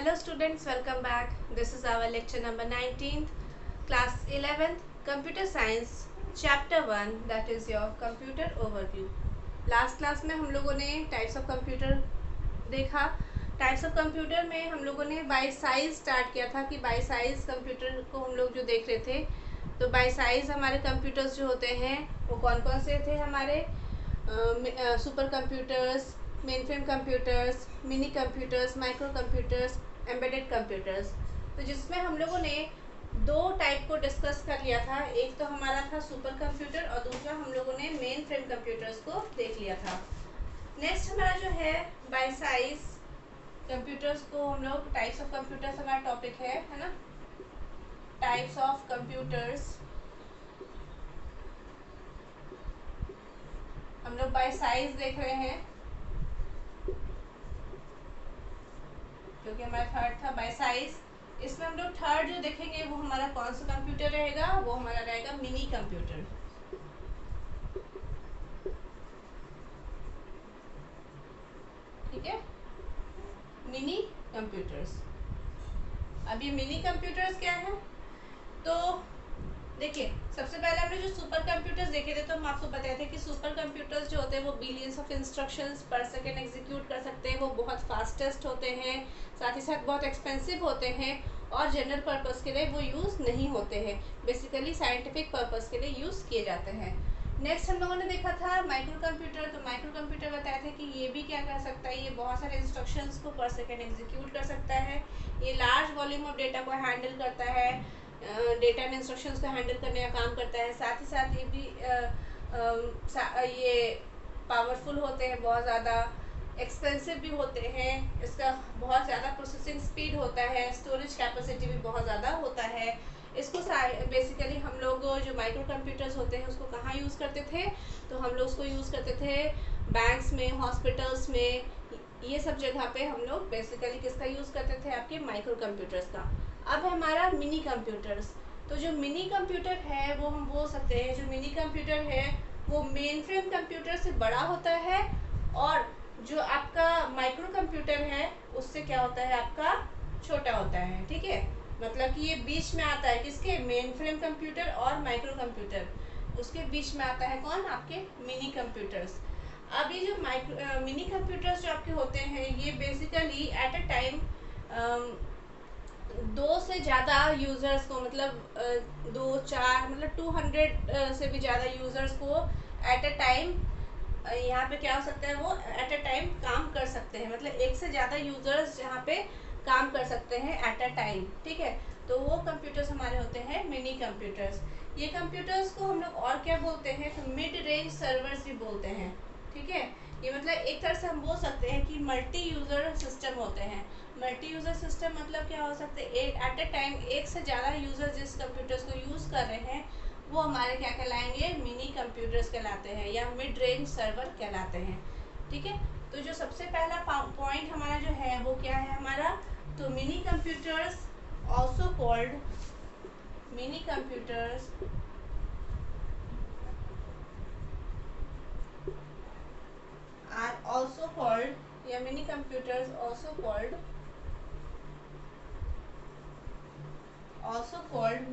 Hello students, welcome back. This is our lecture number 19th, class 11th, computer science, chapter 1, that is your computer overview. Last class में हम लोगों ने types of computer देखा. Types of computer में हम लोगों ने bye size start किया था कि बाय साइज कंप्यूटर को हम लोग जो देख रहे थे, तो बाय साइज हमारे कंप्यूटर्स जो होते हैं वो कौन कौन से थे हमारे super computers, main frame computers, mini computers, micro computers, embedded computers. तो जिसमें हम लोगों ने दो टाइप को डिस्कस कर लिया था. एक तो हमारा था सुपर कंप्यूटर और दूसरा हम लोगों ने मेन फ्रेम कंप्यूटर्स को देख लिया था. नेक्स्ट हमारा जो है बाय साइज कंप्यूटर्स को हम लोग टाइप्स ऑफ कंप्यूटर्स हमारा टॉपिक है ना. टाइप्स ऑफ कंप्यूटर्स हम लोग बाय साइज देख रहे हैं क्योंकि हमारा थर्ड था बाय साइज. इसमें हम लोग थर्ड जो देखेंगे वो हमारा कौन सा कंप्यूटर रहेगा, वो हमारा रहेगा मिनी कंप्यूटर. ठीक है, मिनी कंप्यूटर्स. अब ये मिनी कंप्यूटर्स क्या है, तो देखिए सबसे पहले हमने जो सुपर कंप्यूटर्स देखे थे तो हम आपको बताए थे कि सुपर कंप्यूटर्स जो होते हैं वो बिलियंस ऑफ इंस्ट्रक्शंस पर सेकेंड एग्जीक्यूट कर सकते हैं. वो बहुत फास्टेस्ट होते हैं, साथ ही साथ बहुत एक्सपेंसिव होते हैं और जनरल पर्पस के लिए वो यूज़ नहीं होते हैं. बेसिकली साइंटिफिक पर्पस के लिए यूज़ किए जाते हैं. नेक्स्ट हम लोगों ने देखा था माइक्रो कंप्यूटर. तो माइक्रो कंप्यूटर बताया था कि ये भी क्या कर सकता है, ये बहुत सारे इंस्ट्रक्शंस को पर सेकेंड एग्जीक्यूट कर सकता है. ये लार्ज वॉल्यूम ऑफ डेटा को हैंडल करता है, डेटा एंड इंस्ट्रक्शंस को हैंडल करने का काम करता है. साथ ही साथ ये भी ये पावरफुल होते हैं, बहुत ज़्यादा एक्सपेंसिव भी होते हैं. इसका बहुत ज़्यादा प्रोसेसिंग स्पीड होता है, स्टोरेज कैपेसिटी भी बहुत ज़्यादा होता है. इसको बेसिकली हम लोग जो माइक्रो कंप्यूटर्स होते हैं उसको कहाँ यूज़ करते थे, तो हम लोग उसको यूज़ करते थे बैंक्स में, हॉस्पिटल्स में, ये सब जगह पे हम लोग बेसिकली किसका यूज़ करते थे, आपके माइक्रो कंप्यूटर्स का. अब हमारा मिनी कंप्यूटर्स. तो जो मिनी कंप्यूटर है वो हम बोल सकते हैं, जो मिनी कंप्यूटर है वो मेन फ्रेम कंप्यूटर से बड़ा होता है और जो आपका माइक्रो कंप्यूटर है उससे क्या होता है, आपका छोटा होता है. ठीक है, मतलब कि ये बीच में आता है किसके, मेन फ्रेम कंप्यूटर और माइक्रो कंप्यूटर, उसके बीच में आता है कौन, आपके मिनी कंप्यूटर्स. अब ये जो मिनी कंप्यूटर्स जो आपके होते हैं ये बेसिकली एट अ टाइम दो से ज़्यादा यूज़र्स को, मतलब दो चार, मतलब 200 से भी ज़्यादा यूज़र्स को एट अ टाइम यहाँ पे क्या हो सकता है, वो एट अ टाइम काम कर सकते हैं. मतलब एक से ज़्यादा यूज़र्स यहाँ पे काम कर सकते हैं एट अ टाइम. ठीक है, तो वो कंप्यूटर्स हमारे होते हैं मिनी कंप्यूटर्स. ये कंप्यूटर्स को हम लोग और क्या बोलते हैं, तो मिड रेंज सर्वर्स भी बोलते हैं. ठीक है, ये मतलब एक तरह से हम बोल सकते हैं कि मल्टी यूज़र सिस्टम होते हैं. मल्टी यूज़र सिस्टम मतलब क्या हो सकते हैं, एक एट अ टाइम एक से ज़्यादा यूज़र जिस कंप्यूटर्स को यूज़ कर रहे हैं वो हमारे क्या कहलाएंगे, मिनी कंप्यूटर्स कहलाते हैं या मिड रेंज सर्वर कहलाते हैं. ठीक है, तो जो सबसे पहला पॉइंट हमारा जो है वो क्या है हमारा, तो mini computers also called, mini computers are also called या mini computers also called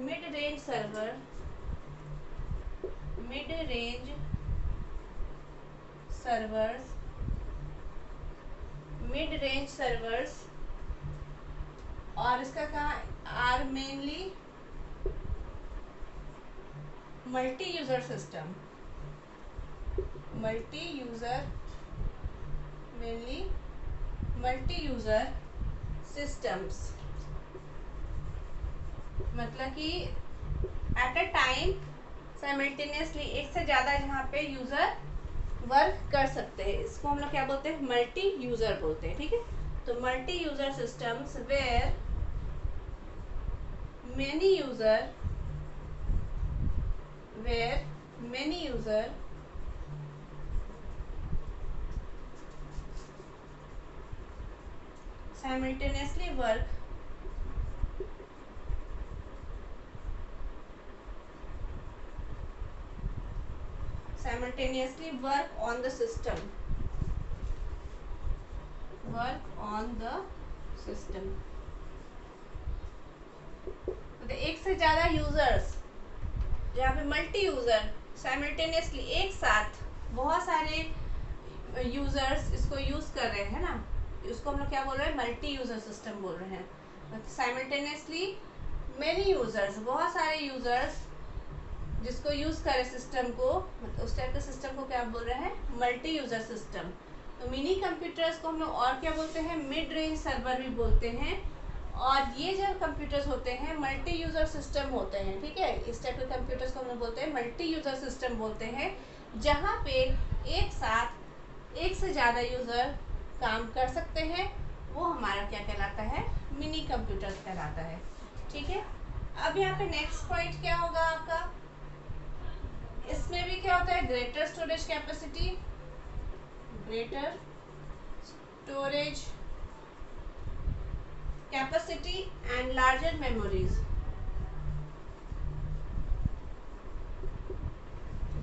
mid range server, mid range servers, mid range servers. और इसका कहाँ, are mainly multi user system, multi user, mainly multi user systems. मतलब कि at a time simultaneously एक से ज़्यादा यहाँ पे यूज़र वर्क कर सकते हैं. इसको हम लोग क्या बोलते हैं, मल्टी यूज़र बोलते हैं. ठीक है, तो multi user systems where many user, where many user simultaneously work on the system, work on the system. मतलब एक से ज़्यादा यूज़र्स, जहाँ पे मल्टी यूज़र साइमल्टेनियसली एक साथ बहुत सारे यूज़र्स इसको यूज़ कर रहे हैं ना, उसको हम लोग क्या बोल रहे हैं, मल्टी यूज़र सिस्टम बोल रहे हैं। साइमल्टेनियसली मेनी यूज़र्स, बहुत सारे यूज़र्स जिसको यूज़ करे सिस्टम को, मतलब उस टाइप के सिस्टम को क्या बोल रहे हैं, मल्टी यूज़र सिस्टम। तो मिनी कंप्यूटर्स को हम लोग और क्या बोलते हैं, मिड रेंज सर्वर भी बोलते हैं। और ये जो कंप्यूटर्स होते हैं मल्टी यूज़र सिस्टम होते हैं, ठीक है। इस टाइप के कंप्यूटर्स को हम लोग बोलते हैं मल्टी यूज़र सिस्टम बोलते हैं, जहाँ पे एक साथ एक से ज़्यादा यूज़र काम कर सकते हैं। वो हमारा क्या कहलाता है, मिनी कंप्यूटर्स कहलाता है, ठीक है। अब यहाँ पे नेक्स्ट पॉइंट क्या होगा आपका, इसमें भी क्या होता है, greater storage capacity, greater storage capacity and larger memories,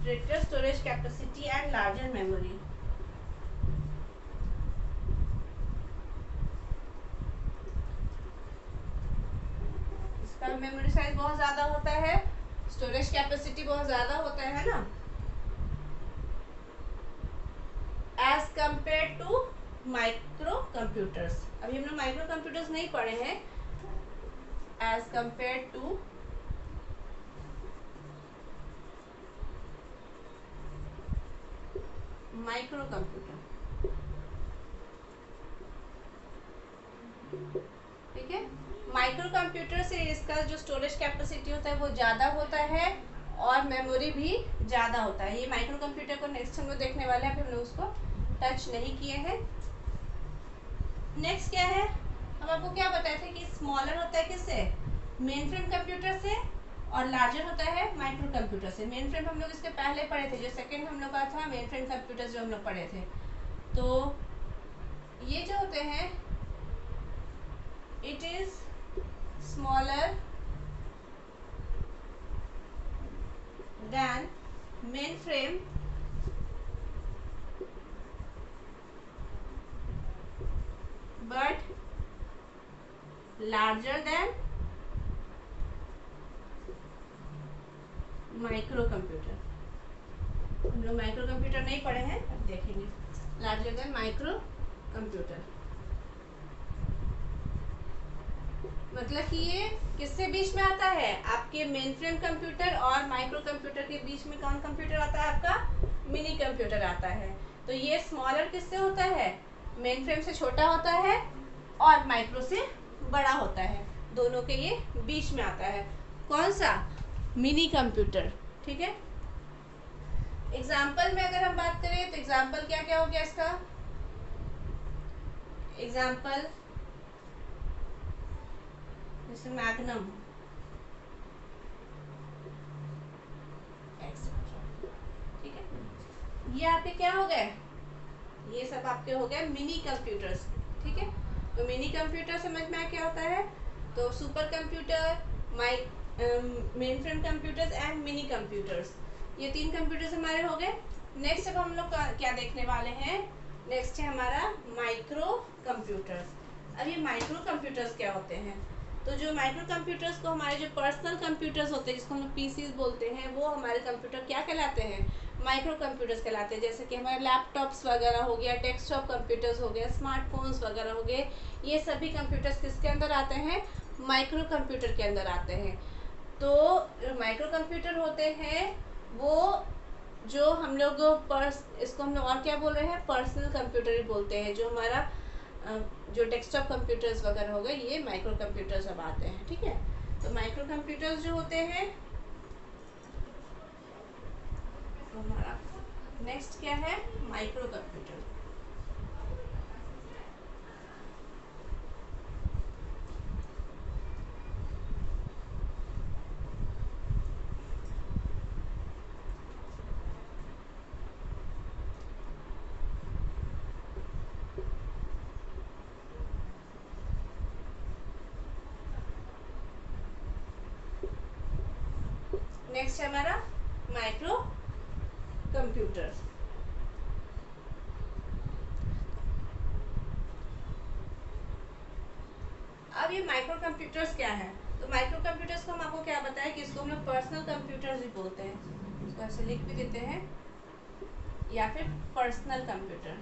greater storage capacity and larger memory. इसका मेमोरी साइज बहुत ज्यादा होता है, स्टोरेज कैपेसिटी बहुत ज्यादा होता है ना, as compare to micro computers. अभी हम लोग माइक्रो कंप्यूटर्स नहीं पढ़े हैं, as compare to micro computer, ठीक है। माइक्रो कंप्यूटर से इसका जो स्टोरेज कैपेसिटी होता है वो ज़्यादा होता है और मेमोरी भी ज़्यादा होता है। ये माइक्रो कंप्यूटर को नेक्स्ट हम लोग देखने वाले हैं, अभी हम लोग उसको टच नहीं किए हैं। नेक्स्ट क्या है, हम आपको क्या बताए थे कि स्मॉलर होता है किससे, मेन फ्रेम कंप्यूटर से, और लार्जर होता है माइक्रो कंप्यूटर से। मेन फ्रेम हम लोग इसके पहले पढ़े थे, जो सेकंड हम लोग का था मेन फ्रेम कंप्यूटर जो हम लोग पढ़े थे। तो ये जो होते हैं, it is smaller than main frame but larger than micro computer. हम लोग माइक्रो कंप्यूटर नहीं पढ़े हैं, अब देखेंगे। लार्जर देन माइक्रो कंप्यूटर मतलब कि ये किससे बीच में आता है, आपके मेन फ्रेम कंप्यूटर और माइक्रो कंप्यूटर के बीच में कौन कंप्यूटर आता है, आपका मिनी कंप्यूटर आता है। तो ये स्मॉलर किससे होता है, मेन फ्रेम से छोटा होता है और माइक्रो से बड़ा होता है, दोनों के ये बीच में आता है। कौन सा, मिनी कंप्यूटर, ठीक है। एग्जाम्पल में अगर हम बात करें तो एग्जाम्पल क्या क्या हो गया इसका, एग्जाम्पल जैसे मैग्नम, ठीक है। ये आपके क्या हो गए, ये सब आपके हो गए मिनी कंप्यूटर्स, ठीक है। तो मिनी कंप्यूटर समझ में क्या होता है, तो super computer, main frame computers and mini computers, ये तीन कंप्यूटर्स हमारे हो गए। नेक्स्ट अब हम लोग क्या देखने वाले हैं, नेक्स्ट है हमारा माइक्रो कंप्यूटर्स। अब ये माइक्रो कंप्यूटर्स क्या होते हैं, तो जो माइक्रो कंप्यूटर्स को हमारे जो पर्सनल कंप्यूटर्स होते हैं जिसको हम लोग पीसीज बोलते हैं, वो हमारे कंप्यूटर क्या कहलाते हैं, माइक्रो कंप्यूटर्स कहलाते हैं। जैसे कि हमारे लैपटॉप्स वगैरह हो गया, डेस्कटॉप कंप्यूटर्स हो गया, स्मार्टफोन्स वगैरह हो गए, ये सभी कंप्यूटर्स किसके अंदर आते हैं, माइक्रो कंप्यूटर के अंदर आते हैं। तो माइक्रो कंप्यूटर होते हैं वो जो हम लोग इसको हम लोग और क्या बोल रहे हैं, पर्सनल कंप्यूटर ही बोलते हैं। जो हमारा जो डेस्कटॉप कंप्यूटर्स वगैरह हो गए, ये माइक्रो कंप्यूटर्स अब आते हैं, ठीक है। तो माइक्रो कंप्यूटर्स जो होते हैं, तो हमारा नेक्स्ट क्या है, माइक्रो कंप्यूटर। नेक्स्ट है हमारा माइक्रो कंप्यूटर्स। अब ये माइक्रो कंप्यूटर्स क्या है, तो माइक्रो कंप्यूटर्स को हम आपको क्या बताएं कि इसको हम लोग पर्सनल कंप्यूटर्स भी बोलते हैं, इसको ऐसे लिख भी देते हैं, या फिर पर्सनल कंप्यूटर।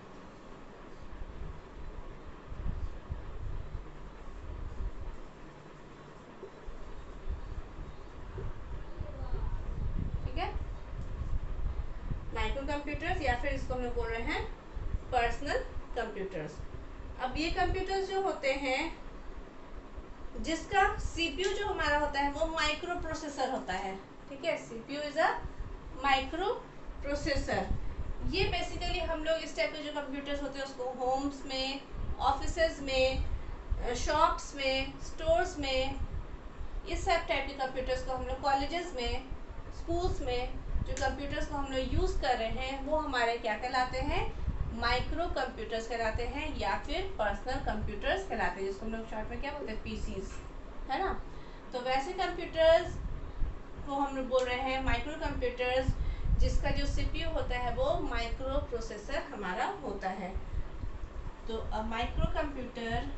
ठीक है, माइक्रो कंप्यूटर्स या फिर इसको हम लोग बोल रहे हैं पर्सनल कंप्यूटर्स। अब ये कंप्यूटर्स जो होते हैं जिसका सीपीयू जो हमारा होता है वो माइक्रो प्रोसेसर होता है। ठीक है, CPU is a micro processor. ये बेसिकली हम लोग इस टाइप के जो कंप्यूटर्स होते हैं उसको होम्स में, ऑफिसेज में, शॉप्स में, स्टोर्स में, इस सब टाइप के कंप्यूटर्स को हम लोग कॉलेजेस में, स्कूल्स में जो कंप्यूटर्स को हम लोग यूज़ कर रहे हैं वो हमारे क्या कहलाते हैं, माइक्रो कंप्यूटर्स कहलाते हैं या फिर पर्सनल कंप्यूटर्स कहलाते हैं, जिसको हम लोग शॉर्ट में क्या बोलते हैं, पीसीज, है ना। तो वैसे कंप्यूटर्स को हम लोग बोल रहे हैं माइक्रो कंप्यूटर्स जिसका जो सीपीयू होता है वो माइक्रो प्रोसेसर हमारा होता है। तो a micro computer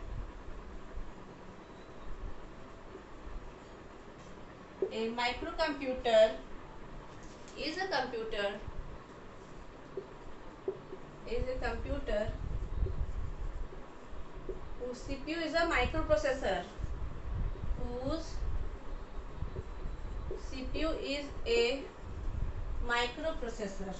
A microcomputer is a computer whose CPU is a microprocessor, whose CPU is a microprocessor.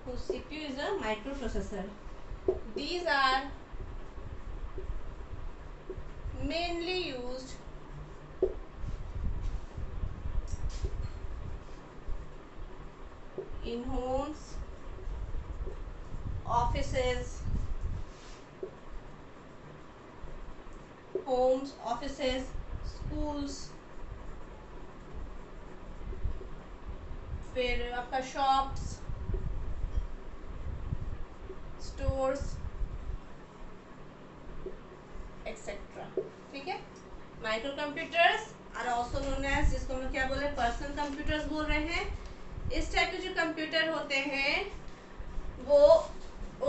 Whose CPU is a microprocessor. These are mainly used in homes, offices, schools, फिर आपका shops, stores etcetera. ठीक है, micro computers are also known as, जिसको हम लोग क्या बोल रहे हैं, पर्सनल कंप्यूटर्स बोल रहे हैं। इस टाइप के जो कंप्यूटर होते हैं वो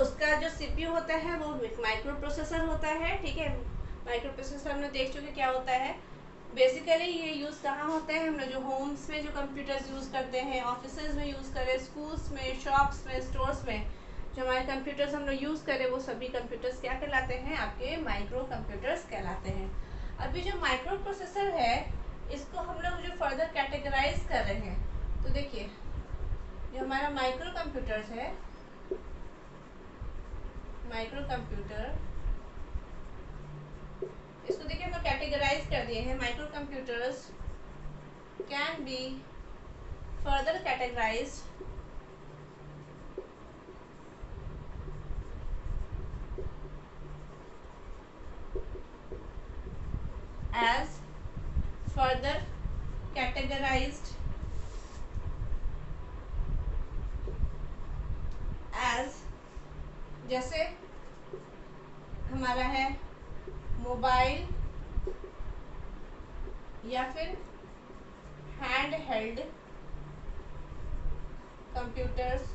उसका जो सीपीयू होता है वो माइक्रो प्रोसेसर होता है। ठीक है, माइक्रो प्रोसेसर हमने देख चुके क्या होता है। बेसिकली ये यूज़ कहाँ होते हैं, हम लोग जो होम्स में जो कंप्यूटर्स यूज़ करते हैं, ऑफिसेज में यूज़ करें, स्कूल्स में, शॉप्स में, स्टोर्स में जो हमारे कंप्यूटर्स हम लोग यूज़ करें वो सभी कंप्यूटर्स क्या कहलाते हैं, आपके माइक्रो कंप्यूटर्स कहलाते हैं। अभी जो माइक्रो प्रोसेसर है इसको हम लोग जो फर्दर कैटेगराइज कर रहे हैं, तो देखिए जो हमारा माइक्रो कंप्यूटर्स है, माइक्रो कंप्यूटर, इसको देखिए हम लोग कैटेगराइज कर दिए हैं। Micro computers can be further categorised as further categorized as, जैसे हमारा है मोबाइल या फिर हैंड हेल्ड कंप्यूटर्स,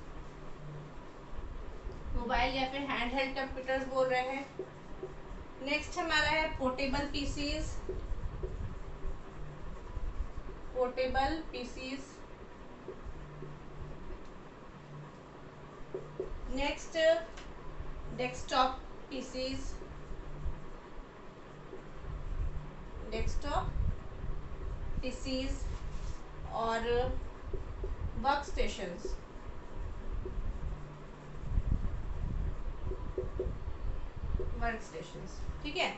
मोबाइल या फिर हैंड हेल्ड कंप्यूटर्स बोल रहे हैं। नेक्स्ट हमारा है portable PCs, portable PCs. Next desktop PCs, desktop PCs और वर्क स्टेशंस। वर्क स्टेशंस, ठीक है।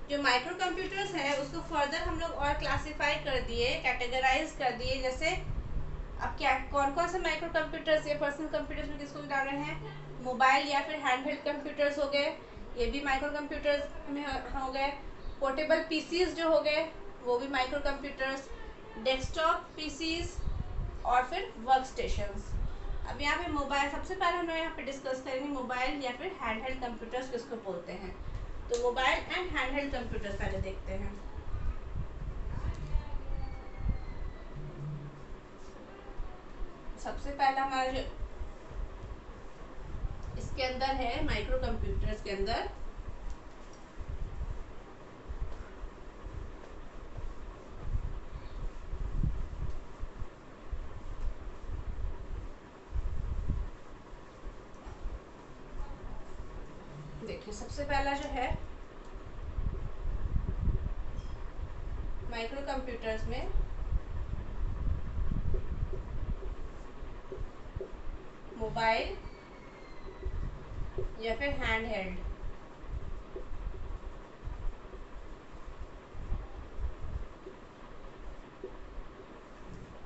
जो माइक्रो कंप्यूटर्स है उसको फर्दर हम लोग और क्लासिफाई कर दिए, कैटेगराइज कर दिए। जैसे अब क्या कौन कौन से माइक्रो कंप्यूटर्स या पर्सनल कंप्यूटर्स में किसको डाल रहे हैं, मोबाइल या फिर हैंड हेल्ड कंप्यूटर्स हो गए, ये भी माइक्रो कंप्यूटर्स में हो गए। पोर्टेबल पीसीज जो हो गए वो भी माइक्रो कंप्यूटर्स, डेस्कटॉप पीसीज और फिर वर्क स्टेशंस। अब यहाँ पे मोबाइल, सबसे पहले हम लोग यहाँ पे डिस्कस करेंगे मोबाइल या फिर हैंड हेल्ड कंप्यूटर्स किसको बोलते हैं। तो mobile and hand held computers पहले देखते हैं। सबसे पहला हमारा जो के अंदर है, माइक्रो कंप्यूटर्स के अंदर देखिए सबसे पहला जो है माइक्रो कंप्यूटर्स में मोबाइल या फिर हैंड हेल्ड,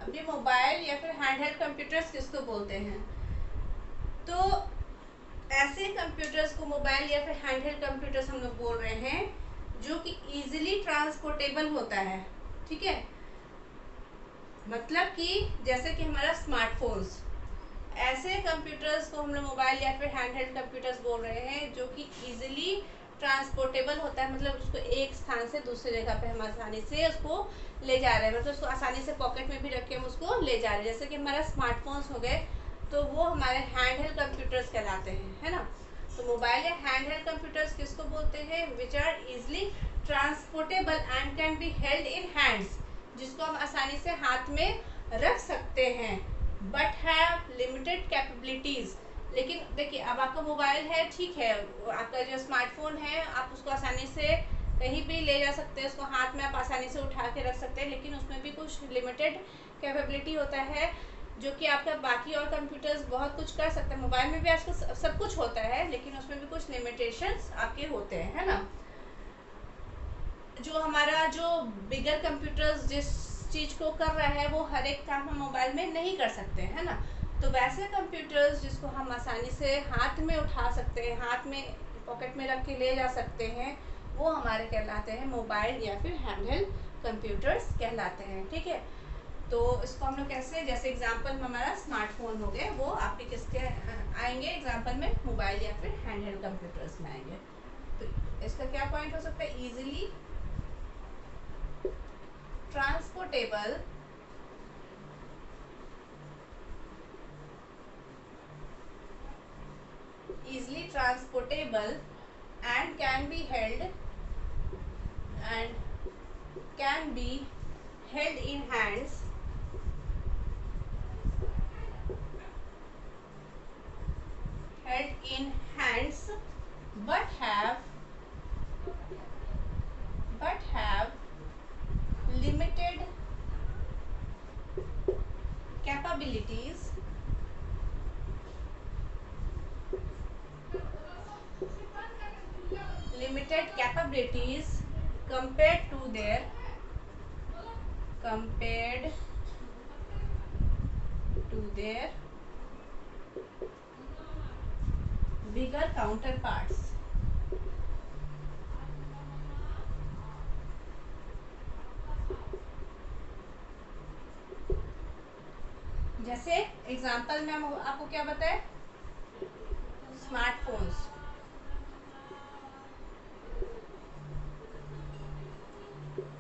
अब ये मोबाइल या फिर हैंड हेल्ड कंप्यूटर्स किसको बोलते हैं? तो ऐसे कंप्यूटर्स को मोबाइल या फिर हैंड हेल्ड कंप्यूटर्स हम लोग बोल रहे हैं जो कि इजीली ट्रांसपोर्टेबल होता है। ठीक है, मतलब कि जैसे कि हमारा स्मार्टफोन्स, ऐसे कंप्यूटर्स को हम लोग मोबाइल या फिर हैंड हेल्ड कंप्यूटर्स बोल रहे हैं जो कि इजीली ट्रांसपोर्टेबल होता है, मतलब उसको एक स्थान से दूसरे जगह पे हम आसानी से उसको ले जा रहे हैं, मतलब उसको आसानी से पॉकेट में भी रख के हम उसको ले जा रहे हैं। जैसे कि हमारा स्मार्टफोन्स हो गए तो वो हमारे हैंड हेल्ड कंप्यूटर्स कहलाते हैं, है ना। तो मोबाइल या हैंड हेल्ड कंप्यूटर्स किसको बोलते हैं? Which are easily transportable and can be held in hands, जिसको हम आसानी से हाथ में रख सकते हैं, बट हैव लिमिटेड कैपेबिलिटीज। लेकिन देखिए अब आपका मोबाइल है, ठीक है, आपका जो स्मार्टफोन है आप उसको आसानी से कहीं भी ले जा सकते हैं, उसको हाथ में आप आसानी से उठा के रख सकते हैं, लेकिन उसमें भी कुछ लिमिटेड कैपेबिलिटी होता है जो कि आपका बाकी और कंप्यूटर्स बहुत कुछ कर सकते हैं। मोबाइल में भी आजकल सब कुछ होता है, लेकिन उसमें भी कुछ लिमिटेशंस आपके होते हैं, है ना। जो हमारा जो बिगर कंप्यूटर्स जिस चीज़ को कर रहा है वो हर एक काम हम मोबाइल में नहीं कर सकते, है ना। तो वैसे कंप्यूटर्स जिसको हम आसानी से हाथ में उठा सकते हैं, हाथ में पॉकेट में रख के ले जा सकते हैं, वो हमारे कहलाते हैं मोबाइल या फिर हैंडहेल्ड कंप्यूटर्स कहलाते हैं। ठीक है, तो इसको हम लोग कैसे, जैसे एग्जांपल में हमारा स्मार्टफोन हो गए, वो आपके किसके आएंगे एग्जांपल में? मोबाइल या फिर हैंडहेल्ड कंप्यूटर्स में आएंगे। तो इसका क्या पॉइंट हो सकता है? Easily transportable and can be held in hands but have limited capabilities compared to their bigger counterparts। जैसे एग्जांपल में हम आपको क्या बताए? स्मार्टफोन्स,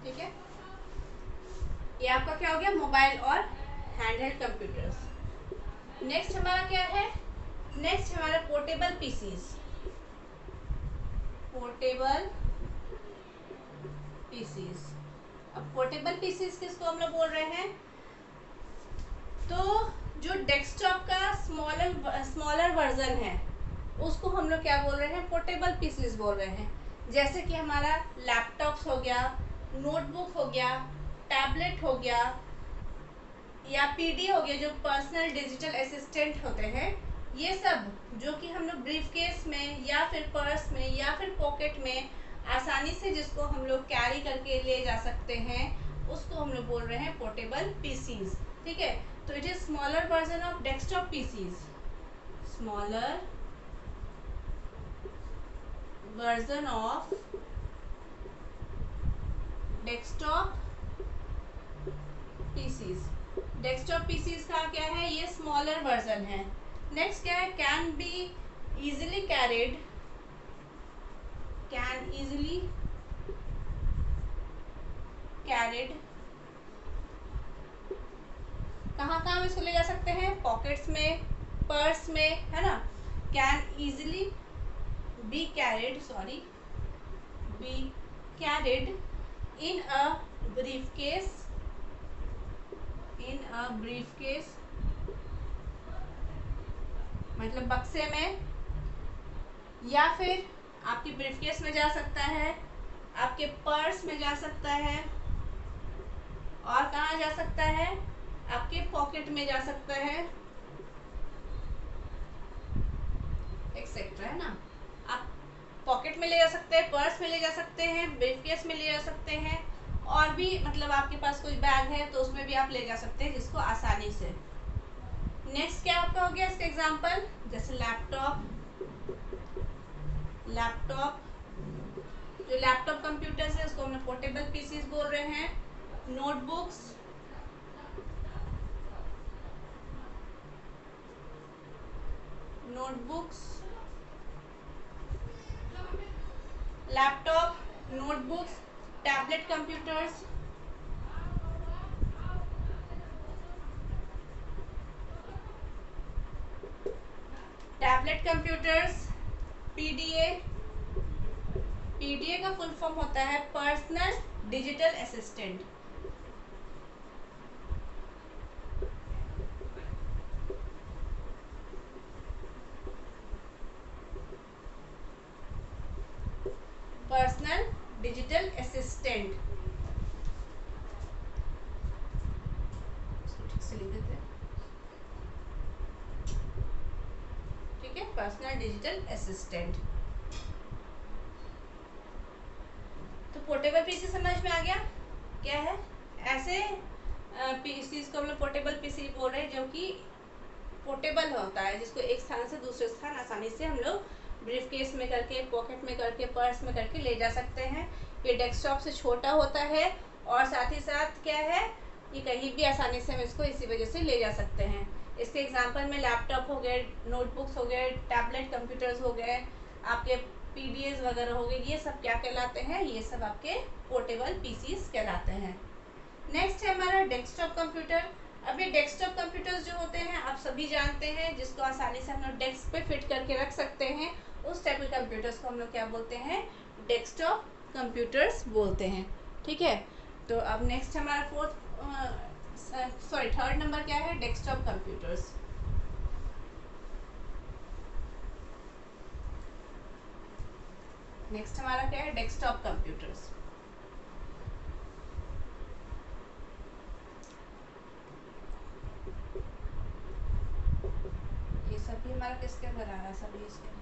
ठीक है, ये आपका क्या हो गया? मोबाइल और हैंडहेल्ड कंप्यूटर्स। नेक्स्ट हमारा क्या है? नेक्स्ट हमारा पोर्टेबल पीसीज। अब पोर्टेबल पीसीज किसको हम लोग बोल रहे हैं? तो जो डेस्कटॉप का स्मॉलर वर्जन है उसको हम लोग क्या बोल रहे हैं? पोर्टेबल पीसीज बोल रहे हैं। जैसे कि हमारा लैपटॉप्स हो गया, नोटबुक हो गया, टैबलेट हो गया या पीडी हो गया, जो पर्सनल डिजिटल असिस्टेंट होते हैं, ये सब जो कि हम लोग ब्रीफ केस में या फिर पर्स में या फिर पॉकेट में आसानी से जिसको हम लोग कैरी करके ले जा सकते हैं, उसको हम लोग बोल रहे हैं पोर्टेबल पीसीज। ठीक है, तो it is smaller version of desktop PCs, smaller version of desktop PCs. Desktop PCs का क्या है? ये स्मॉलर वर्जन है। नेक्स्ट क्या है? कैन बी इजीली कैरिड, कहाँ कहाँ हम इसको ले जा सकते हैं? पॉकेट्स में, पर्स में, है ना। can easily be carried in a briefcase मतलब बक्से में, या फिर आपकी ब्रीफकेस में जा सकता है, आपके पर्स में जा सकता है, और कहाँ जा सकता है, आपके पॉकेट में जा सकता है, एक्सेट्रा, है ना। आप पॉकेट में ले जा सकते हैं, पर्स में ले जा सकते हैं, ब्रीफकेस में ले जा सकते हैं, और भी मतलब आपके पास कोई बैग है तो उसमें भी आप ले जा सकते हैं जिसको आसानी से। नेक्स्ट क्या आपका हो गया इसका एग्जांपल, जैसे लैपटॉप, जो लैपटॉप कंप्यूटर्स है उसको हम पोर्टेबल पीसीज बोल रहे हैं। Notebooks, laptop, notebooks, tablet computers, PDA का फुल फॉर्म होता है personal digital assistant. Personal digital assistant, ठीक से लिख देते हैं, ठीक है, पर्सनल डिजिटल असिस्टेंट। तो पोर्टेबल पीसी समझ में आ गया क्या है। ऐसे पीसीज को हम लोग पोर्टेबल पीसी बोल रहे हैं जो कि पोर्टेबल होता है, जिसको एक स्थान से दूसरे स्थान आसानी से हम लोग ब्रीफकेस में करके, पॉकेट में करके, पर्स में करके ले जा सकते हैं। ये डेस्कटॉप से छोटा होता है और साथ ही साथ क्या है, ये कहीं भी आसानी से हम इसको इसी वजह से ले जा सकते हैं। इसके एग्जांपल में लैपटॉप हो गए, नोटबुक्स हो गए, टैबलेट कंप्यूटर्स हो गए, आपके पीडीएस वगैरह हो गए, ये सब क्या कहलाते हैं, ये सब आपके पोर्टेबल पीसीज कहलाते हैं। नेक्स्ट है हमारा डेस्कटॉप कंप्यूटर। अब ये डेस्कटॉप कंप्यूटर्स जो होते हैं आप सभी जानते हैं, जिसको आसानी से हम लोग डेस्क पे फिट करके रख सकते हैं, उस टाइप के कंप्यूटर्स को हम लोग क्या बोलते हैं, डेस्कटॉप कंप्यूटर्स बोलते हैं। ठीक है, तो अब नेक्स्ट हमारा थर्ड नंबर क्या है, डेस्कटॉप कंप्यूटर्स। नेक्स्ट हमारा क्या है, डेस्कटॉप कंप्यूटर्स। ये सब भी हमारा किसके अंदर आ रहा है, सभी इसके अंदर।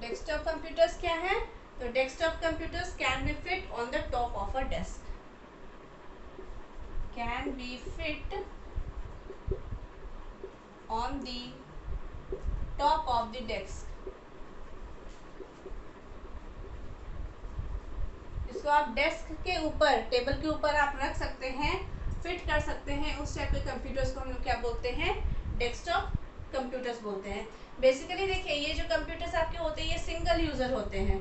डेस्कटॉप कंप्यूटर्स क्या है, तो desktop computers can be fit on the top of a desk, can be fit on the top of the desk। इसको आप डेस्क के ऊपर, टेबल के ऊपर आप रख सकते हैं, फिट कर सकते हैं। उस टाइप के कंप्यूटर्स को हम लोग क्या बोलते हैं, डेस्कटॉप कंप्यूटर्स बोलते हैं। बेसिकली देखिए, ये जो कंप्यूटर्स आपके होते हैं ये सिंगल यूज़र होते हैं,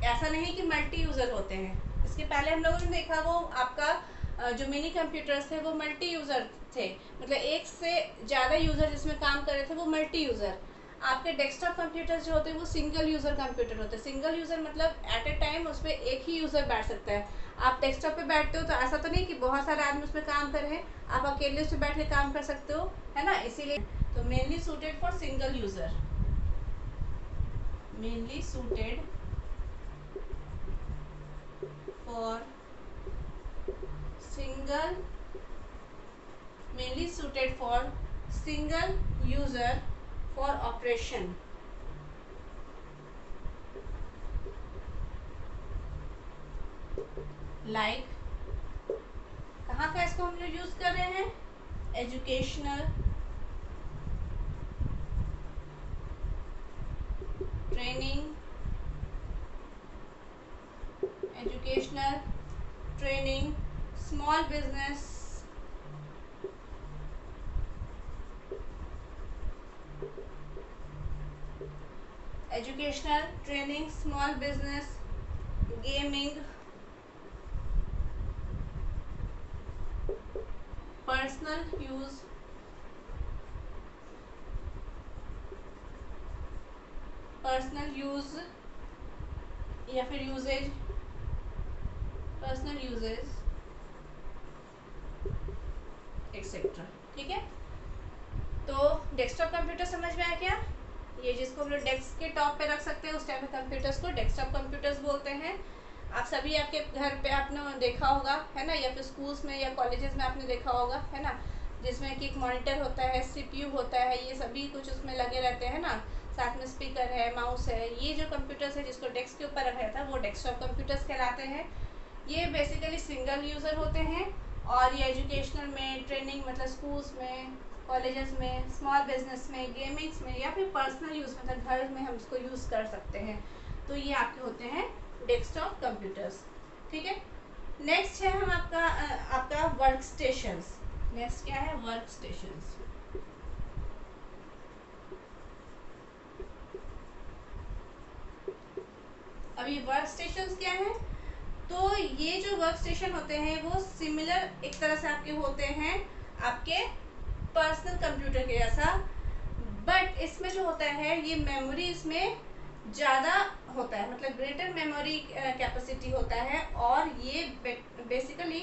ऐसा नहीं कि मल्टी यूज़र होते हैं। इसके पहले हम लोगों ने देखा वो आपका जो मिनी कंप्यूटर्स थे वो मल्टी यूज़र थे, मतलब एक से ज़्यादा यूज़र जिसमें काम कर रहे थे वो मल्टी यूज़र। आपके डेस्कटॉप कंप्यूटर्स जो होते हैं वो सिंगल यूज़र कंप्यूटर होते हैं। सिंगल यूज़र मतलब एट ए टाइम उस पर एक ही यूज़र बैठ सकता है। आप डेस्कटॉप पे बैठते हो तो ऐसा तो नहीं कि बहुत सारे आदमी उस पर काम कर रहे हैं, आप अकेले उस पर बैठ के काम कर सकते हो, है ना। इसीलिए तो mainly suited for single user, mainly suited for single user for operation। Like कहाँ का इसको हम लोग यूज कर रहे हैं, educational, training, small business, educational, training, small business, gaming, personal use, personal use या फिर यूजेज, पर्सनल यूजेज एक्सेट्रा। ठीक है, तो डेस्कटॉप कंप्यूटर समझ में आया क्या? ये जिसको हम लोग डेस्क के टॉप पे रख सकते हैं उस टाइप के कंप्यूटर्स को डेस्कटॉप कंप्यूटर्स बोलते हैं। आप सभी आपके घर पे आपने देखा होगा, है ना, या फिर स्कूल्स में या कॉलेजेस में आपने देखा होगा, है ना, जिसमें कि एक मॉनिटर होता है, सीपीयू होता है, ये सभी कुछ उसमें लगे रहते हैं ना, साथ में स्पीकर है, माउस है। ये जो कंप्यूटर्स है जिसको डेस्क के ऊपर रखा रहता है वो डेस्कटॉप कंप्यूटर्स कहलाते हैं। ये बेसिकली सिंगल यूज़र होते हैं और ये एजुकेशनल में, ट्रेनिंग मतलब स्कूल्स में, कॉलेजेस में, स्मॉल बिजनेस में, गेमिंग्स में या फिर पर्सनल यूज़ मतलब घर में हम इसको यूज़ कर सकते हैं। तो ये आपके होते हैं डेस्कटॉप कंप्यूटर्स। ठीक है, नेक्स्ट है हम आपका वर्क स्टेशंस। नेक्स्ट क्या है? Work stations. अब ये वर्क स्टेशंस क्या है? तो ये जो वर्क स्टेशन होते हैं वो सिमिलर एक तरह से आपके होते हैं आपके पर्सनल कंप्यूटर के जैसा, बट इसमें जो होता है ये मेमोरी इसमें ज़्यादा होता है, मतलब ग्रेटर मेमोरी कैपेसिटी होता है और ये बेसिकली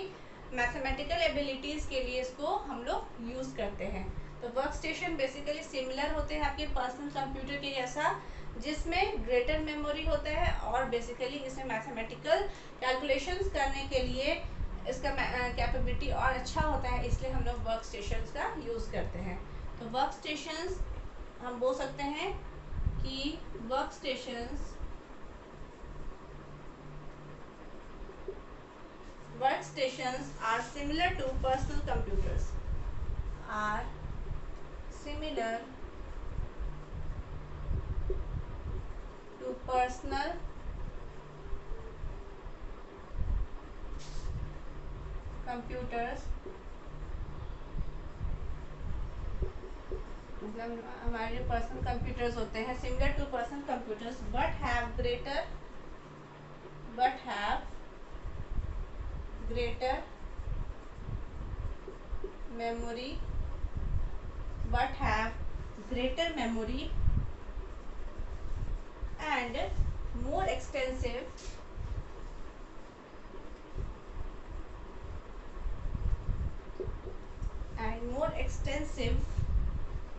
मैथमेटिकल एबिलिटीज़ के लिए इसको हम लोग यूज़ करते हैं। तो वर्क स्टेशन बेसिकली सिमिलर होते हैं आपके पर्सनल कंप्यूटर के जैसा, जिसमें ग्रेटर मेमोरी होता है और बेसिकली इसमें मैथमेटिकल कैलकुलेशंस करने के लिए इसका कैपेबिलिटी और अच्छा होता है, इसलिए हम लोग वर्क स्टेशंस का यूज़ करते हैं। तो वर्क स्टेशंस हम बोल सकते हैं कि work stations are similar to personal computers, are similar to personal computers, मतलब हमारे जो पर्सनल कंप्यूटर्स होते हैं similar to personal computers but have greater memory and more extensive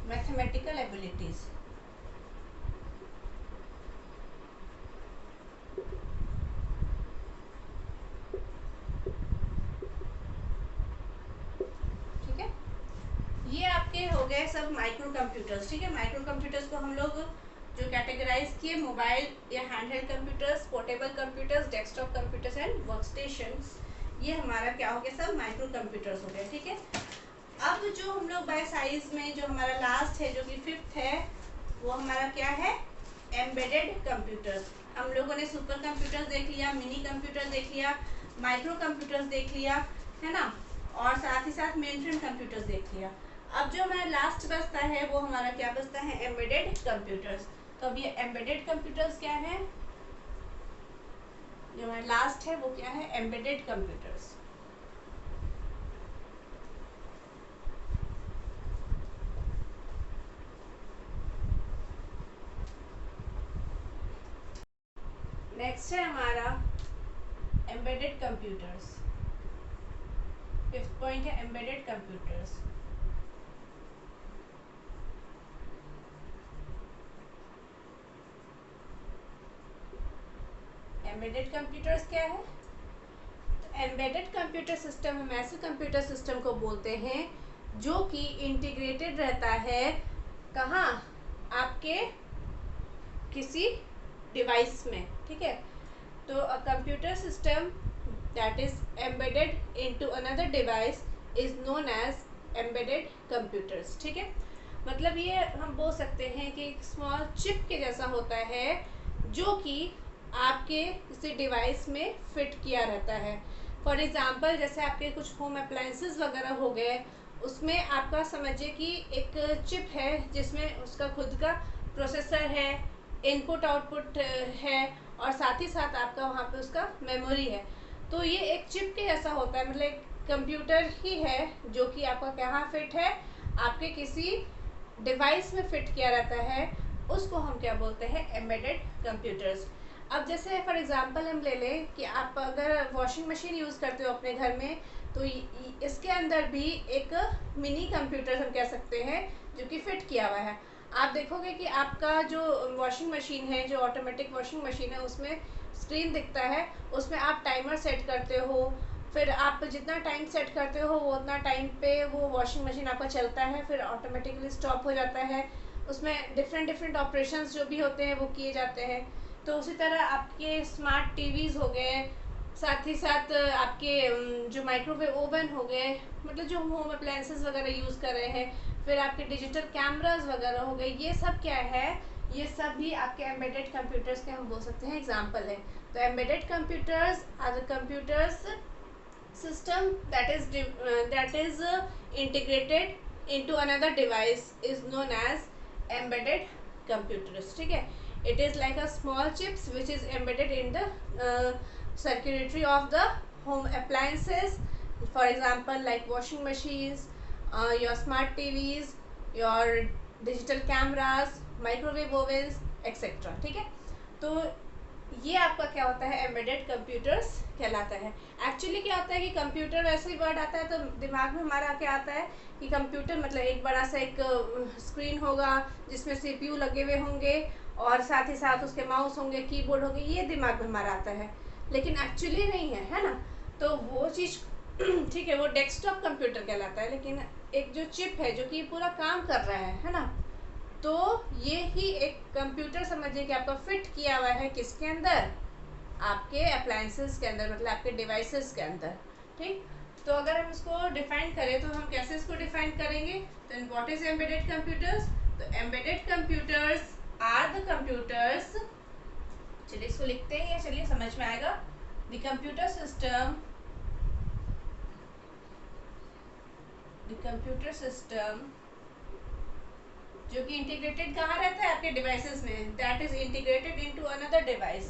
mathematical abilities। ठीक है, ये आपके हो गए सब माइक्रो कंप्यूटर्स। ठीक है, माइक्रो कंप्यूटर्स को हम लोग जो कैटेगराइज किए, मोबाइल या handheld computers, portable computers, desktop computers and workstations, ये हमारा क्या हो गया? सब माइक्रो कंप्यूटर्स हो गए। ठीक है, अब जो हम लोग बाय साइज में जो हमारा लास्ट है जो कि 5th है वो हमारा क्या है? Embedded computers. हम लोगों ने सुपर कंप्यूटर्स देख लिया, मिनी कंप्यूटर देख लिया, माइक्रो कंप्यूटर्स देख लिया, है ना, और साथ ही साथ मेनफ्रेम कंप्यूटर्स देख लिया। अब जो हमारा लास्ट बचता है वो हमारा क्या बचता है? Embedded computers. तो अब ये एम्बेडेड कंप्यूटर्स क्या है? जो हमारा लास्ट है वो क्या है? Embedded computers. नेक्स्ट है हमारा एम्बेडेड कंप्यूटर्स। 5th पॉइंट है एम्बेडेड कंप्यूटर्स। एम्बेडेड कंप्यूटर्स क्या है? एम्बेडेड कंप्यूटर सिस्टम हम ऐसे कंप्यूटर सिस्टम को बोलते हैं जो कि इंटीग्रेटेड रहता है कहाँ? आपके किसी डिवाइस में। ठीक है, तो a computer system that is embedded into another device is known as embedded computers. ठीक है, मतलब ये हम बोल सकते हैं कि एक स्मॉल चिप के जैसा होता है जो कि आपके किसी डिवाइस में फिट किया रहता है। फॉर एग्ज़ाम्पल जैसे आपके कुछ होम अप्लायंसेस वगैरह हो गए, उसमें आपका समझिए कि एक चिप है जिसमें उसका खुद का प्रोसेसर है, इनपुट आउटपुट है और साथ ही साथ आपका वहाँ पे उसका मेमोरी है। तो ये एक चिप के जैसा होता है, मतलब एक कंप्यूटर ही है जो कि आपका कहाँ फिट है, आपके किसी डिवाइस में फिट किया रहता है, उसको हम क्या बोलते हैं, एम्बेडेड कंप्यूटर्स। अब जैसे फॉर एग्जांपल हम ले लें कि आप अगर वॉशिंग मशीन यूज़ करते हो अपने घर में, तो इसके अंदर भी एक मिनी कंप्यूटर हम कह सकते हैं जो कि फिट किया हुआ है। आप देखोगे कि आपका जो वॉशिंग मशीन है, जो ऑटोमेटिक वॉशिंग मशीन है, उसमें स्क्रीन दिखता है, उसमें आप टाइमर सेट करते हो, फिर आप जितना टाइम सेट करते हो वो उतना टाइम पे वो वॉशिंग मशीन आपका चलता है, फिर ऑटोमेटिकली स्टॉप हो जाता है। उसमें डिफरेंट डिफरेंट ऑपरेशंस जो भी होते हैं वो किए जाते हैं। तो उसी तरह आपके स्मार्ट टीवीज़ हो गए, साथ ही साथ आपके जो माइक्रोवेव ओवन हो गए, मतलब जो होम अप्लायंसेस वगैरह यूज़ कर रहे हैं, फिर आपके डिजिटल कैमराज वगैरह हो गए, ये सब क्या है, ये सब भी आपके एम्बेडेड कंप्यूटर्स के हम बोल सकते हैं एग्जाम्पल है। तो embedded computers are the computers system that is integrated into another device is known as embedded computers, ठीक है। it is like a small chips which is embedded in the circuitry of the home appliances, for example like washing machines, your smart TVs, your digital cameras, microwave ovens, etc, ठीक है। तो ये आपका क्या होता है, एम्बेडेड कंप्यूटर्स कहलाता है। एक्चुअली क्या होता है कि कंप्यूटर वैसे ही वर्ड आता है तो दिमाग में हमारा क्या आता है कि कंप्यूटर मतलब एक बड़ा सा एक स्क्रीन होगा जिसमें सीपीयू लगे हुए होंगे और साथ ही साथ उसके माउस होंगे, कीबोर्ड होंगे, ये दिमाग में हमारा आता है, लेकिन एक्चुअली नहीं है ना। तो वो चीज़ ठीक है, वो डेस्कटॉप कंप्यूटर कहलाता है, लेकिन एक जो चिप है जो कि पूरा काम कर रहा है ना, तो ये ही एक कंप्यूटर समझिए कि आपका फिट किया हुआ है किसके अंदर, आपके अप्लायंसेस के अंदर, मतलब आपके डिवाइसेस के अंदर, ठीक। तो अगर हम इसको डिफाइन करें तो हम कैसे इसको डिफाइन करेंगे, तो व्हाट इज एम्बेडेड कंप्यूटर्स, तो embedded computers are the computers, चलिए इसको लिखते हैं, चलिए समझ में आएगा। The computer system, the computer system जो कि इंटीग्रेटेड कहाँ रहता है, आपके डिवाइसेस में, that is integrated into another device.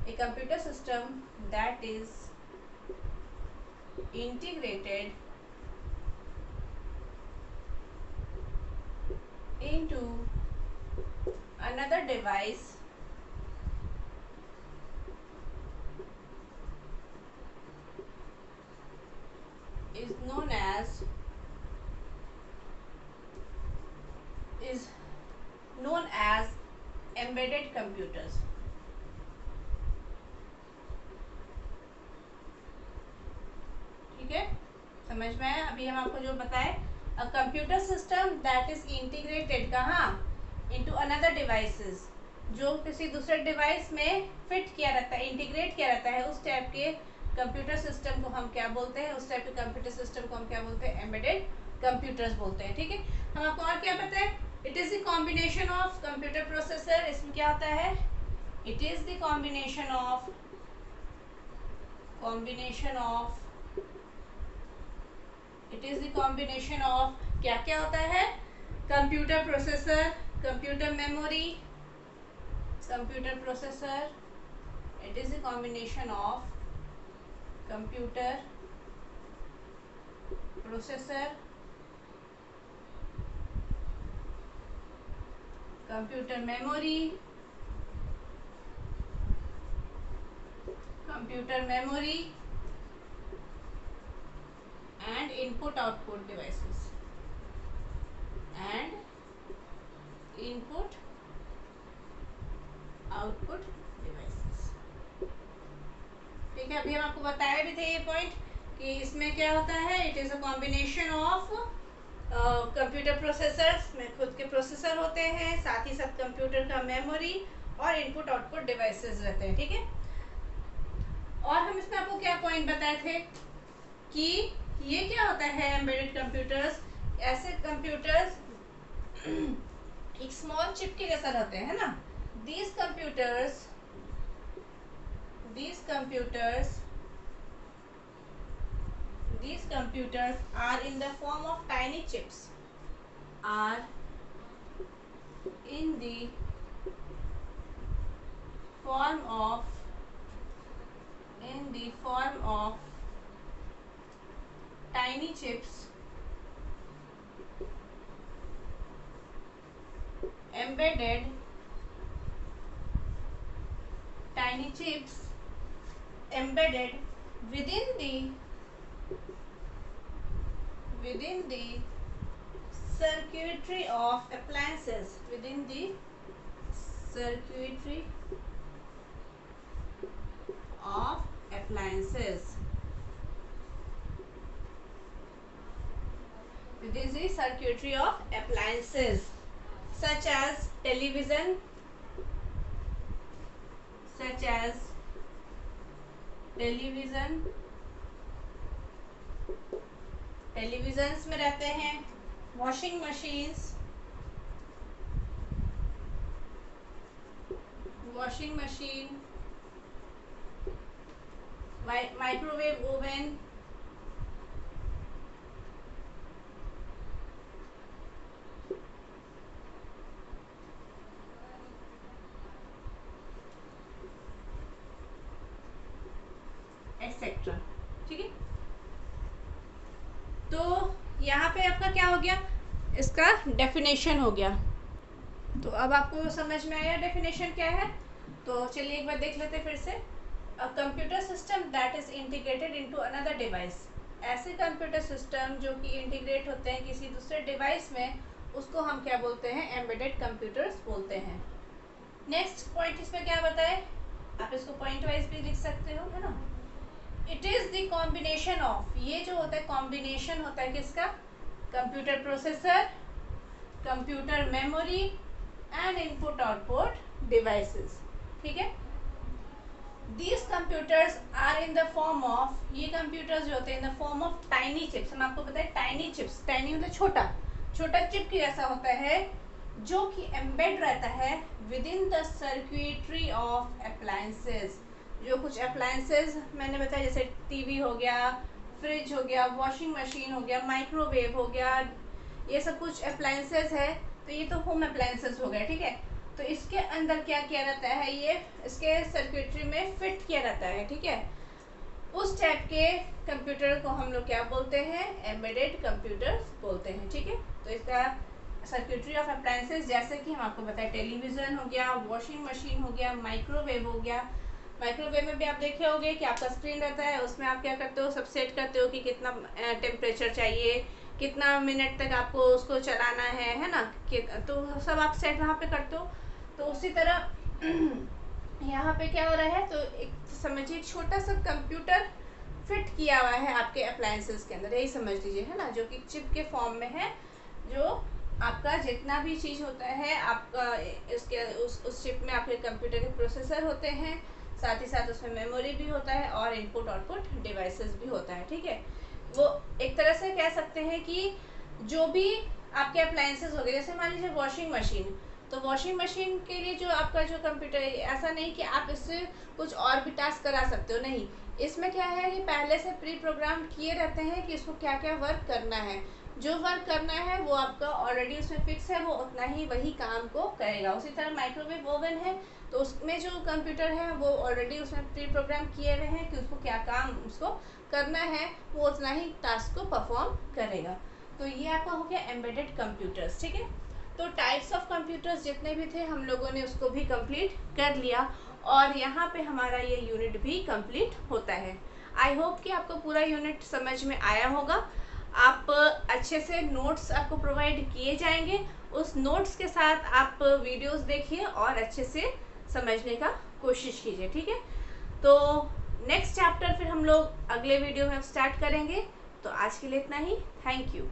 A computer system that is integrated into another device is known as embedded computers, ठीक है, समझ में आया। अभी हम आपको जो बताए, अ computer system that is integrated कहाँ, इनटू अनदर डिवाइसेस, जो किसी दूसरे डिवाइस में फिट किया रहता है, इंटीग्रेट किया रहता है, उस टाइप के कंप्यूटर सिस्टम को हम क्या बोलते हैं, उस टाइप के कंप्यूटर सिस्टम को हम क्या बोलते हैं, एम्बेडेड कंप्यूटर्स बोलते हैं, ठीक है। हम आपको और क्या पता है, it is the combination of computer processor, इसमें क्या होता है, it is the combination of it is the combination of क्या क्या होता है, computer processor, computer memory, computer processor, it is the combination of computer processor, computer memory, and input output devices, ठीक है। अभी हम आपको बताए भी थे ये पॉइंट कि इसमें क्या होता है, it is a combination of computer processors में खुद के प्रोसेसर होते हैं, साथ ही साथ कंप्यूटर का मेमोरी और इनपुट आउटपुट डिवाइसेस रहते हैं, ठीक है। और हम इसमें आपको क्या पॉइंट बताए थे कि ये क्या होता है, एम्बेडेड कंप्यूटर्स, ऐसे कंप्यूटर्स एक स्मॉल चिप के जैसा रहते हैं, है ना। these computers are in the form of tiny chips, are in the form of tiny chips embedded within the circuitry of appliances, within the circuitry of appliances, within the circuitry of appliances, such as television, televisions में रहते हैं washing machine, microwave oven, etcetera. ठीक है, तो यहाँ पे आपका क्या हो गया, इसका डेफिनेशन हो गया। तो अब आपको समझ में आया डेफिनेशन क्या है। तो चलिए एक बार देख लेते फिर से। अ computer system that is integrated into another device, ऐसे कंप्यूटर सिस्टम जो कि इंटीग्रेट होते हैं किसी दूसरे डिवाइस में, उसको हम क्या बोलते हैं, एम्बेडेड कंप्यूटर्स बोलते हैं। नेक्स्ट पॉइंट इसमें क्या बताए, आप इसको पॉइंट वाइज भी लिख सकते हो, है ना। It is the combination of, ये जो होता है कॉम्बिनेशन होता है किसका, computer processor, computer memory and input output devices. ठीक है, These computers are in the form of, ये कंप्यूटर्स जो होते हैं in the form of tiny chips। हम आपको बताए tiny chips, tiny मतलब छोटा चिप की जैसा होता है, जो कि एम्बेड रहता है within the circuitry of appliances। जो कुछ appliances मैंने बताया, जैसे टीवी हो गया, फ्रिज हो गया, वॉशिंग मशीन हो गया, माइक्रोवेव हो गया, ये सब कुछ appliances है। तो ये तो होम appliances हो गए, ठीक है। तो इसके अंदर क्या किया रहता है, ये इसके सर्किटरी में फिट किया रहता है, ठीक है। उस टाइप के कंप्यूटर को हम लोग क्या बोलते हैं, एम्बेडेड कंप्यूटर्स बोलते हैं, ठीक है। तो इसका सर्किटरी ऑफ अप्लायंसेस, जैसे कि हम आपको बताएं, टेलीविज़न हो गया, वॉशिंग मशीन हो गया, माइक्रोवेव हो गया। माइक्रोवेव में भी आप देखे होंगे कि आपका स्क्रीन रहता है, उसमें आप क्या करते हो, सब सेट करते हो कि कितना टेम्परेचर चाहिए, कितना मिनट तक आपको उसको चलाना है ना, तो सब आप सेट वहाँ पे करते हो। तो उसी तरह यहाँ पे क्या हो रहा है, तो एक समझिए छोटा सा कंप्यूटर फिट किया हुआ है आपके अप्लायंसेस के अंदर, यही समझ लीजिए, है ना, जो कि चिप के फॉर्म में है। जो आपका जितना भी चीज़ होता है आपका इसके उस चिप में आपके कंप्यूटर के प्रोसेसर होते हैं, साथ ही साथ उसमें मेमोरी भी होता है और इनपुट आउटपुट डिवाइसेस भी होता है, ठीक है। वो एक तरह से कह सकते हैं कि जो भी आपके अप्लायंसेस हो गए, जैसे मान लीजिए वॉशिंग मशीन, तो वॉशिंग मशीन के लिए जो आपका जो कंप्यूटर है, ऐसा नहीं कि आप इससे कुछ और भी टास्क करा सकते हो, नहीं। इसमें क्या है कि पहले से प्री प्रोग्राम किए रहते हैं कि इसको क्या क्या वर्क करना है। जो वर्क करना है वो आपका ऑलरेडी उसमें फिक्स है, वो उतना ही वही काम को करेगा। उसी तरह माइक्रोवेव ओवन है, तो उसमें जो कंप्यूटर है वो ऑलरेडी उसमें प्री प्रोग्राम किए हुए हैं कि उसको क्या काम उसको करना है, वो उतना ही टास्क को परफॉर्म करेगा। तो ये आपका हो गया एम्बेडेड कंप्यूटर्स, ठीक है। तो टाइप्स ऑफ कंप्यूटर्स जितने भी थे हम लोगों ने उसको भी कंप्लीट कर लिया, और यहाँ पे हमारा ये यूनिट भी कंप्लीट होता है। आई होप कि आपको पूरा यूनिट समझ में आया होगा। आप अच्छे से नोट्स आपको प्रोवाइड किए जाएंगे, उस नोट्स के साथ आप वीडियोस देखिए और अच्छे से समझने का कोशिश कीजिए, ठीक है। तो नेक्स्ट चैप्टर फिर हम लोग अगले वीडियो में स्टार्ट करेंगे। तो आज के लिए इतना ही, थैंक यू।